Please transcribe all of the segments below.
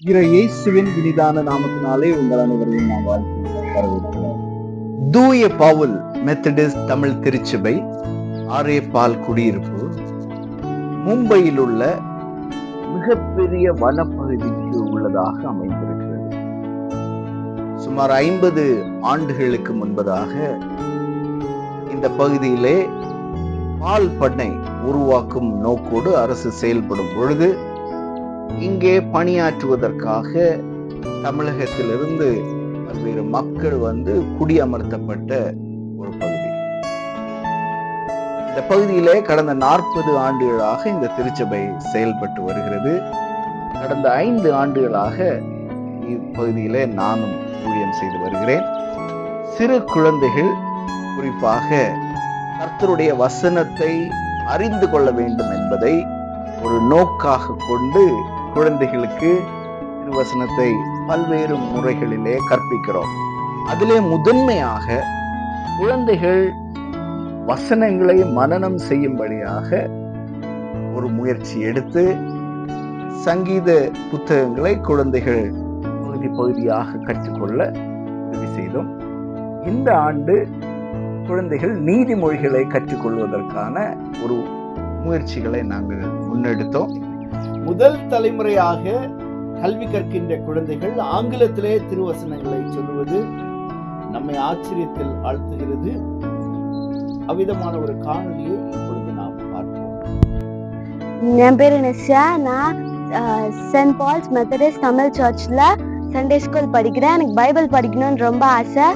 இயேசுவின் இனிதான நாமத்தினாலே உங்கள் அனைவரையும் நான் வாழ்த்து வரவேற்கிறேன். தூய பவுல் மெத்தடிஸ்ட் தமிழ் திருச்சபை ஆரே பால் குடியிருப்பு மும்பையில் உள்ள மிகப்பெரிய வனப்பகுதிக்கு உள்ளதாக அமைந்திருக்கிறது. சுமார் 50 ஆண்டுகளுக்கு முன்பதாக இந்த பகுதியிலே பால் பண்ணை உருவாக்கும் நோக்கோடு அரசு செயல்படும் பொழுது இங்கே பணியாற்றுவதற்காக தமிழகத்திலிருந்து பல்வேறு மக்கள் குடியமர்த்தப்பட்ட ஒரு பகுதி. இந்த பகுதியிலே கடந்த 40 ஆண்டுகளாக இந்த திருச்சபை செயல்பட்டு வருகிறது. கடந்த 5 ஆண்டுகளாக இப்பகுதியிலே நானும் ஊழியம் செய்து வருகிறேன். சிறு குழந்தைகள் குறிப்பாக கர்த்தருடைய வசனத்தை அறிந்து கொள்ள வேண்டும் என்பதை ஒரு நோக்காக கொண்டு குழந்தைகளுக்கு திருவசனத்தை பல்வேறு முறைகளிலே கற்பிக்கிறோம். அதிலே முதன்மையாக குழந்தைகள் வசனங்களை மனனம் செய்யும்படியாக ஒரு முயற்சி எடுத்து சங்கீத புத்தகங்களை குழந்தைகள் பகுதியாக கற்றுக்கொள்ள உதவி செய்தோம். இந்த ஆண்டு குழந்தைகள் நீதிமொழிகளை கற்றுக்கொள்வதற்கான ஒரு முயற்சிகளை நாங்கள் முன்னெடுத்தோம். முதல் தலைமுறையாக கல்வி கற்கின்ற குழந்தைகள் ஆங்கிலத்திலே திருவசனங்களை சொல்லுவது நம்மை ஆச்சரியத்தில் ஆழ்த்துகிறது. அவ்விதமான ஒரு காணொலியை இப்பொழுது நாம் பார்ப்போம். என் பேரு நிஷா. நான் சென்ட் பால்ஸ் மெத்தடிஸ்ட் தமிழ் சர்ச்ல சண்டே ஸ்கூல் படிக்கிறேன். எனக்கு பைபிள் படிக்கணும்னு ரொம்ப ஆசை.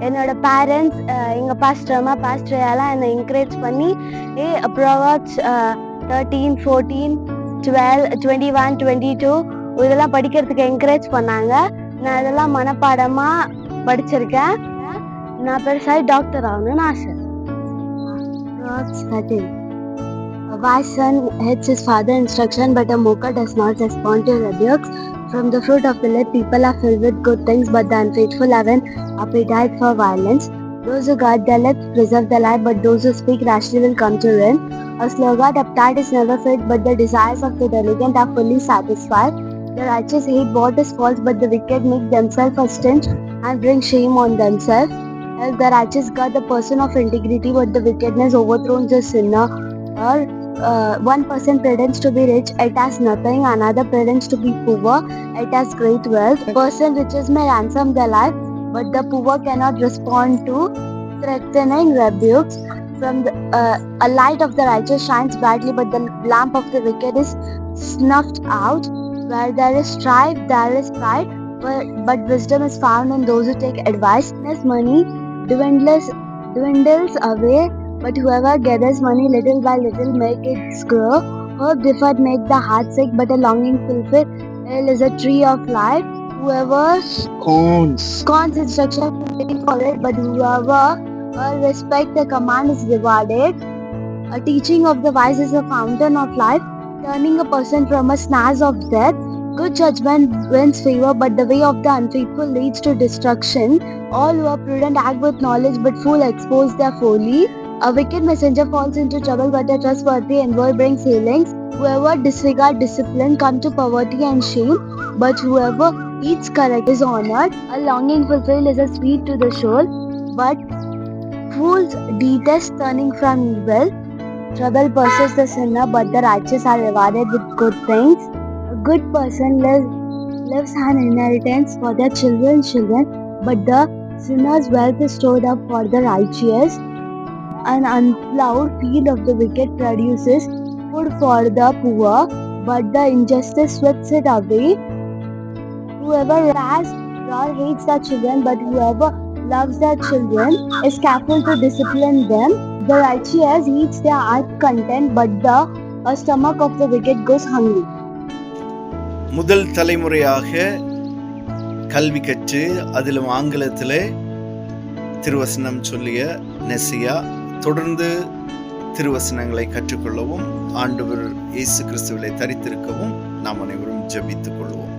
என்னோட பேரண்ட்ஸ், எங்கள் பாஸ்டர் அம்மா, பாஸ்டர் எல்லாம் என்னை என்கரேஜ் பண்ணி ப்ரோவர்ப்ஸ் 13, 14, 12, 21, 22 இதெல்லாம் படிக்கிறதுக்கு என்கரேஜ் பண்ணாங்க. நான் இதெல்லாம் மனப்பாடமாக படிச்சிருக்கேன். நான் பெருசாக டாக்டர் ஆகணும்னு ஆசை. Proverbs 13. A wise son heeds his father's instruction, but a mocker does not respond to rebukes. From the fruit of the lips, people are filled with good things, but the unfaithful have an appetite for violence. Those who guard their lips preserve their life, but those who speak rashly will come to ruin. A sluggard appetite is never filled, but the desires of the diligent are fully satisfied. The righteous hate what is false, but the wicked make themselves a stench and bring shame on themselves. Else the righteous guard the person of integrity, but the wickedness overthrows the sinner. Or one person pretends to be rich, it has nothing. Another pretends to be poor, it has great wealth. Person riches may ransom their life, but the poor cannot respond to threatening rebukes. From the a light of the righteous shines brightly, but the lamp of the wicked is snuffed out. Where there is strife, there is pride, but wisdom is found in those who take advice. Money dwindles away, but whoever gathers money little by little make it grow. Hope deferred make the heart sick, but a longing fulfilled is a tree of life. Whoever scorns instruction waiting for it, but whoever respect the command is rewarded. A teaching of the wise is a fountain of life, turning a person from a snares of death. Good judgment wins favor, but the way of the unfaithful leads to destruction. All who are prudent act with knowledge, but fool expose their folly. A wicked messenger falls into trouble, but a trustworthy envoy brings healings. Whoever disregards discipline comes to poverty and shame, but whoever eats correct is honored. A longing fulfilled is a sweet to the soul, but fools detest turning from evil. Trouble pursues the sinner, but the righteous are rewarded with good things. A good person lives an inheritance for their children's children, but the sinner's wealth is stored up for the righteous. An unplowed field of the wicked produces food for the poor, but the injustice sweeps it away. Whoever has hates their children, but whoever loves their children is careful to discipline them. The righteous eats their heart content, but the stomach of the wicked goes hungry. முதல் தலைமுறையாக கல்வி கற்று அதிலும் ஆங்கிலத்திலே திருவசனம் சொல்லிய நெசியா தொடர்ந்து திருவசனங்களை கற்றுக்கொள்ளவும் ஆண்டவர் இயேசு கிறிஸ்துவிலே தரித்திருக்கவும் நாம் அனைவரும் ஜெபித்துக் கொள்வோம்.